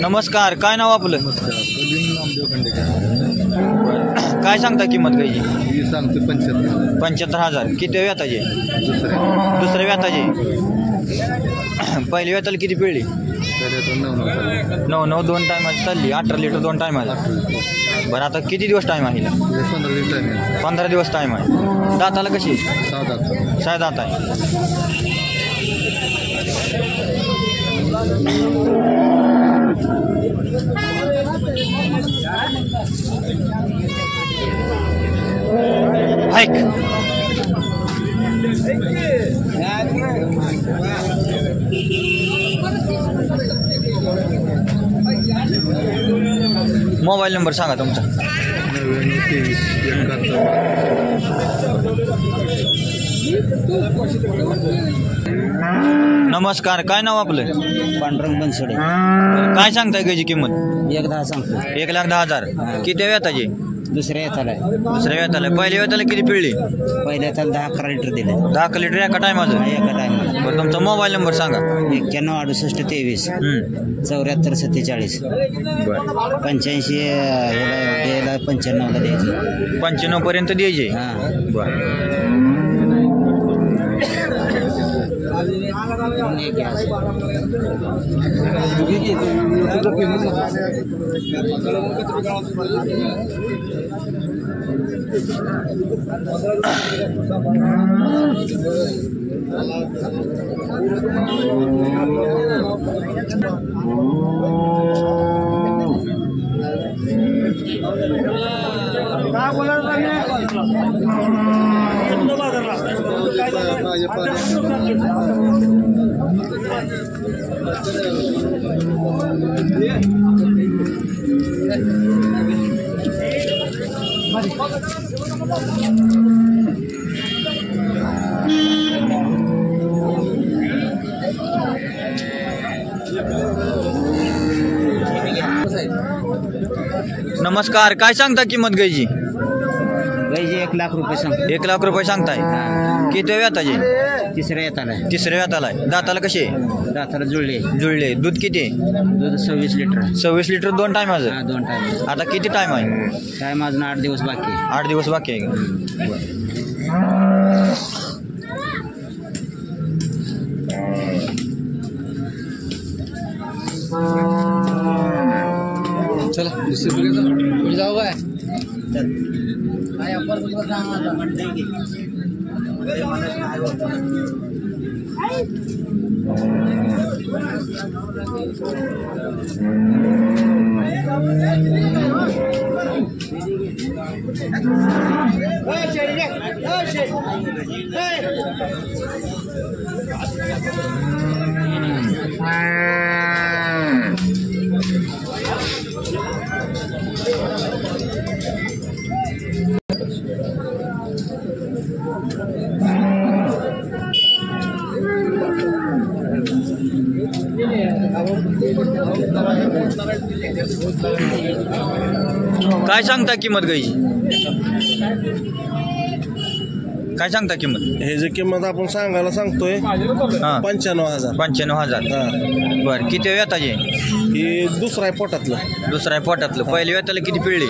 नमस्कार, काय नाव आपलं? काय सांगता किंमत गायची? सांगतो 75,000. किती व्याताचे? दुसऱ्या व्याताचे. पहिल्या व्याताला किती पिळली? 9 2 टायमाची चालली. 18 लिटर 2 टायमाला. बरं, आता किती दिवस टाईम आहे? 15 दिवस टाईम आहे. दाताला कशी? 6 दात आहे. हाईक मोबाईल नंबर सांगा तुमचा. 9923 नमस्कार, काय नाव आपलं? पांडुरंग बनसोडे. काय सांगताय गायची किंमत? 1,10 सांगतो. 1,10,000. किती व्याताची? दुसऱ्या येताला दुसऱ्या व्याताला. पहिल्या व्याताला किती पिळली? पहिल्या येताला 10-11 लिटर दिले. 10 लिटर एका टायमाचं? एका टायमाला. बरं, तुमचा मोबाईल नंबर सांगा. 91 68 23 74 47. बरं, 85 द्यायला 95ला द्यायचं. 95 पर्यंत द्यायचे. हां. बरं. नमस्कार, काय सांगता किंमत गायची? गायची 1,00,000 रुपये सांगतो. 1,00,000 रुपये सांगताय. किती व्याताचे? तिसऱ्या येताला. तिसऱ्या व्याताला आहे. दाताला कसे? दाताला जुळले. दूध किती? दूध 26 लिटर. 26 लिटर 2 टायमाचं? हां, 2 टाइम. आता किती टाइम आहे? टाइम अजून 8 दिवस बाकी. 8 दिवस बाकी आहे. चला दुसरी जाऊ काय? काय सांगता किंमत गायची? काय सांगता किंमत? ह्याची किंमत आपण सांगायला सांगतोय 95,000. 95,000. बरं, किती व्याताचे? ही दुसरा आहे पोटातलं. दुसरा आहे पोटातलं. पहिल्या व्याताला किती पिळली?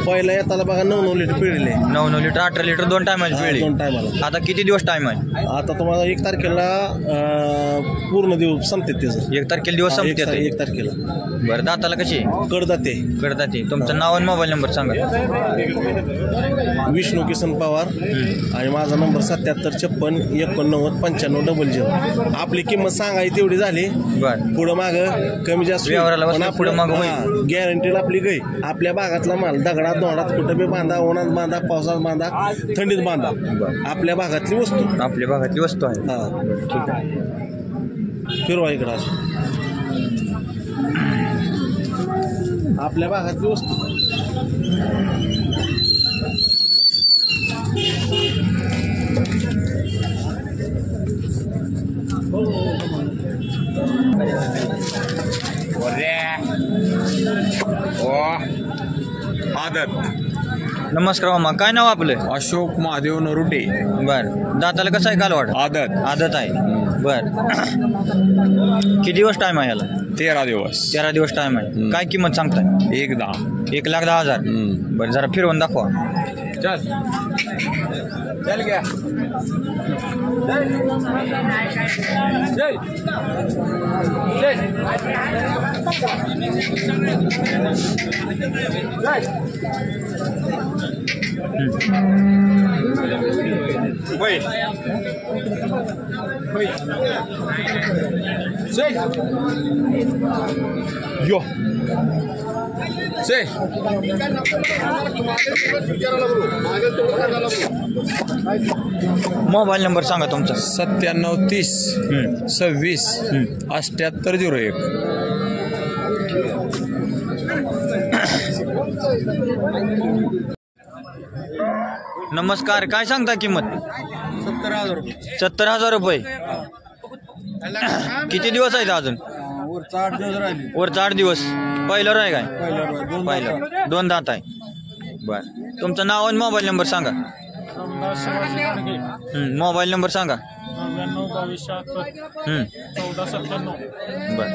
पहिला येताला बघा 9 लिटर पिळले. 9 litre 18 litre 2 टायमाची पिळली. 2 टायमाला. आता किती दिवस टाइम आहे? आता तुम्हाला 1 तारखेला पूर्ण दिवस संपतात त्याचं. 1 तारखेला दिवस संपतात. 1 तारखेला. बरं, दाताला कशी? कडदाते. तुमचं नाव आणि मोबाईल नंबर सांगा. विष्णू किसन पवार आणि माझा नंबर 77 56 89 95 00. आपली किंमत सांगायची तेवढी झाली. बरं, पुढं माग कमी जास्त व्यवहाराला बसलं पुढं मागं गॅरंटीला आपली गाय. आपल्या भागातला माल दगडात दोंडात कुठं बी बांधा, उन्हात बांधा, पावसात बांधा, थंडीत बांधा. आपल्या भागातली वस्तू. आपल्या भागातली वस्तू आहे. हा, ठीक आहे. फिरवा इकडं. आपल्या भागातली वस्तू. आदत. नमस्कार मामा, काय नाव आपलं? अशोक महादेव नरुटे. बर, दाताला कसं आहे कालवाड? आदत. आदत आहे. बर किती दिवस टाइम आहे याला? 13 दिवस. 13 दिवस टाइम आहे. काय किंमत सांगताय? 1,10,000. 1,10,000. बरं जरा फिरवून दाखवा. चल चल गया. यो मोबाईल नंबर सांगा तुमचा. 9730 26 7801. नमस्कार, काय सांगता किंमत? 70,000 रुपये. 70,000 रुपये. किती दिवस आहेत अजून? वरचा 8 दिवस राहिले. वरचा 8 दिवस. पहिलं आहे काय? पहिलं पहिलं 2 दात आहे. बर तुमचं नाव आणि मोबाईल नंबर सांगा. मोबाईल नंबर सांगा. 99 बर